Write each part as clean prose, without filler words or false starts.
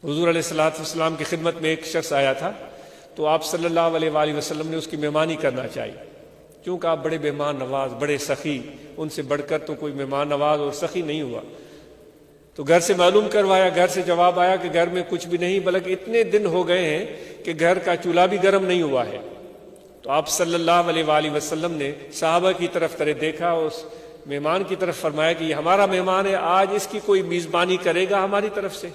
حضور علیہ الصلوۃ والسلام کی خدمت میں ایک شخص آیا تھا، تو آپ صلی اللہ علیہ وآلہ وسلم نے اس کی مہمانی کرنا چاہی، کیونکہ آپ بڑے مہمان نواز، بڑے سخی، ان سے بڑھ کر تو کوئی مہمان نواز اور سخی نہیں ہوا۔ تو گھر سے معلوم کروایا، گھر سے جواب آیا کہ گھر میں کچھ بھی نہیں، بلکہ اتنے دن ہو گئے ہیں کہ گھر کا چولہا بھی گرم نہیں ہوا ہے۔ تو آپ صلی اللہ علیہ وآلہ وسلم نے صحابہ کی طرف دیکھا، اس مہمان کی طرف فرمایا کہ یہ ہمارا مہمان ہے، آج اس کی کوئی میزبانی کرے گا ہماری طرف سے،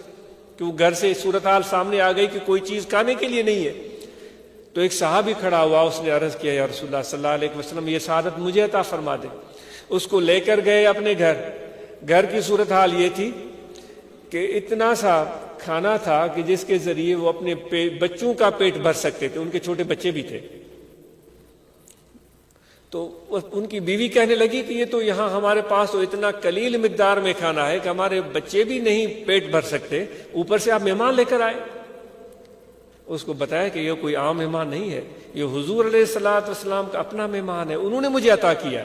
کیوں گھر سے صورتحال سامنے آ گئی کہ کوئی چیز کھانے کے لیے نہیں ہے۔ تو ایک صحابی کھڑا ہوا، اس نے عرض کیا یا رسول اللہ صلی اللہ علیہ وسلم یہ سعادت مجھے عطا فرما دے۔ اس کو لے کر گئے اپنے گھر کی صورتحال یہ تھی کہ اتنا سا کھانا تھا کہ جس کے ذریعے وہ اپنے بچوں کا پیٹ بھر سکتے تھے، ان کے چھوٹے بچے بھی تھے۔ تو ان کی بیوی کہنے لگی کہ یہ تو یہاں ہمارے پاس تو اتنا قلیل مقدار میں کھانا ہے کہ ہمارے بچے بھی نہیں پیٹ بھر سکتے، اوپر سے آپ مہمان لے کر آئے۔ اس کو بتایا کہ یہ کوئی عام مہمان نہیں ہے، یہ حضور علیہ الصلوۃ والسلام کا اپنا مہمان ہے، انہوں نے مجھے عطا کیا۔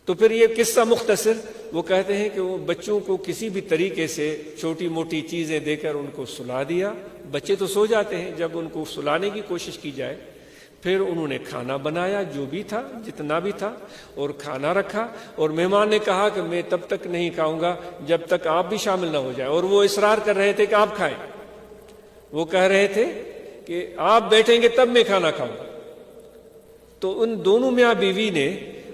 تو پھر یہ قصہ مختصر، وہ کہتے ہیں کہ وہ بچوں کو کسی بھی طریقے سے چھوٹی موٹی چیزیں دے کر ان کو سلا دیا۔ بچے تو سو جاتے ہیں جب ان کو سلانے کی کوشش کی جائے۔ پھر انہوں نے کھانا بنایا، جو بھی تھا جتنا بھی تھا، اور کھانا رکھا، اور مہمان نے کہا کہ میں تب تک نہیں کھاؤں گا جب تک آپ بھی شامل نہ ہو جائے، اور وہ اصرار کر رہے تھے کہ آپ کھائیں۔ وہ کہہ رہے تھے کہ آپ بیٹھیں گے تب میں کھانا کھاؤں گا۔ تو ان دونوں میاں بیوی نے،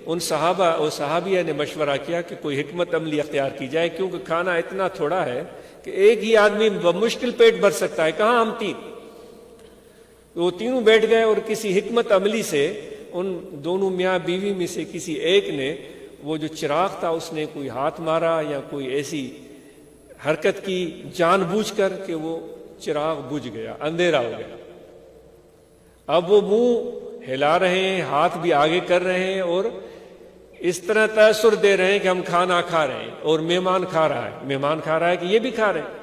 ان صحابہ اور صحابیہ نے مشورہ کیا کہ کوئی حکمت عملی اختیار کی جائے، کیونکہ کھانا اتنا تھوڑا ہے کہ ایک ہی آدمی بمشکل پیٹ بھر سکتا ہے، کہاں ہم تین۔ وہ تینوں بیٹھ گئے، اور کسی حکمت عملی سے ان دونوں میاں بیوی میں سے کسی ایک نے وہ جو چراغ تھا اس نے کوئی ہاتھ مارا یا کوئی ایسی حرکت کی جان بوجھ کر کہ وہ چراغ بجھ گیا، اندھیرا ہو گیا۔ اب وہ منہ ہلا رہے ہیں، ہاتھ بھی آگے کر رہے ہیں، اور اس طرح تاثر دے رہے ہیں کہ ہم کھانا کھا رہے ہیں، اور مہمان کھا رہا ہے کہ یہ بھی کھا رہے ہیں۔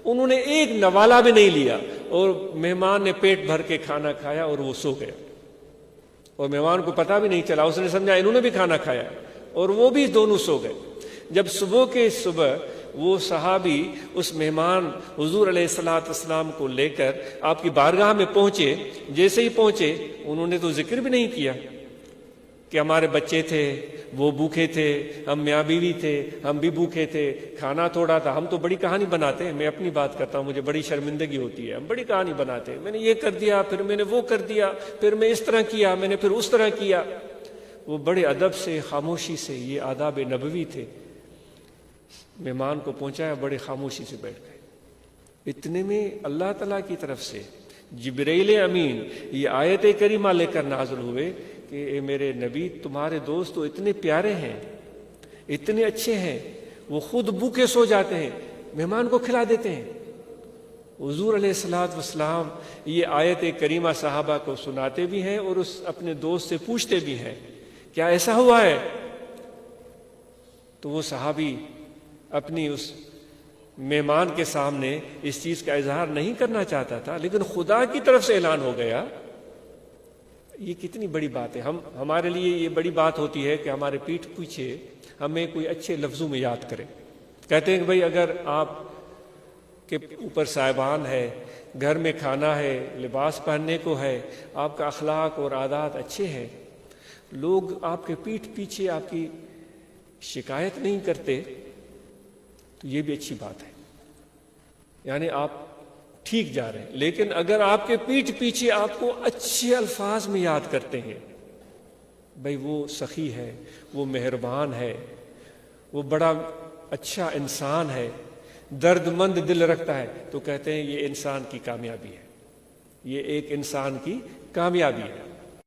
انہوں نے ایک نوالا بھی نہیں لیا، اور مہمان نے پیٹ بھر کے کھانا کھایا اور وہ سو گیا، اور مہمان کو پتہ بھی نہیں چلا، اس نے سمجھا انہوں نے بھی کھانا کھایا، اور وہ بھی دونوں سو گئے۔ جب صبح وہ صحابی اس مہمان حضور علیہ الصلوۃ والسلام کو لے کر آپ کی بارگاہ میں پہنچے، جیسے ہی پہنچے انہوں نے تو ذکر بھی نہیں کیا کہ ہمارے بچے تھے، وہ بھوکے تھے، ہم میاں بیوی تھے، ہم بھی بھوکے تھے، کھانا تھوڑا تھا۔ ہم تو بڑی کہانی بناتے ہیں، میں اپنی بات کرتا ہوں، مجھے بڑی شرمندگی ہوتی ہے، ہم بڑی کہانی بناتے ہیں، میں نے یہ کر دیا، پھر میں نے وہ کر دیا، پھر میں اس طرح کیا، میں نے پھر اس طرح کیا۔ وہ بڑے ادب سے، خاموشی سے، یہ آداب نبوی تھے، مہمان کو پہنچایا، بڑے خاموشی سے بیٹھ گئے۔ اتنے میں اللہ تعالیٰ کی طرف سے جبرائیل امین یہ آیت کریمہ لے کر نازل ہوئے کہ اے میرے نبی، تمہارے دوست تو اتنے پیارے ہیں، اتنے اچھے ہیں، وہ خود بھوکے سو جاتے ہیں، مہمان کو کھلا دیتے ہیں۔ حضور علیہ الصلوۃ والسلام یہ آیت کریمہ صحابہ کو سناتے بھی ہیں، اور اس اپنے دوست سے پوچھتے بھی ہیں کیا ایسا ہوا ہے؟ تو وہ صحابی اپنی اس مہمان کے سامنے اس چیز کا اظہار نہیں کرنا چاہتا تھا، لیکن خدا کی طرف سے اعلان ہو گیا۔ یہ کتنی بڑی بات ہے، ہمارے لیے یہ بڑی بات ہوتی ہے کہ ہمارے پیٹھ پیچھے ہمیں کوئی اچھے لفظوں میں یاد کرے۔ کہتے ہیں کہ بھئی اگر آپ کے اوپر صاحبان ہے، گھر میں کھانا ہے، لباس پہننے کو ہے، آپ کا اخلاق اور عادات اچھے ہیں، لوگ آپ کے پیٹھ پیچھے آپ کی شکایت نہیں کرتے، تو یہ بھی اچھی بات ہے، یعنی آپ ٹھیک جا رہے ہیں۔ لیکن اگر آپ کے پیٹھ پیچھے آپ کو اچھے الفاظ میں یاد کرتے ہیں، بھئی وہ سخی ہے، وہ مہربان ہے، وہ بڑا اچھا انسان ہے، درد مند دل رکھتا ہے، تو کہتے ہیں یہ انسان کی کامیابی ہے، یہ ایک انسان کی کامیابی ہے۔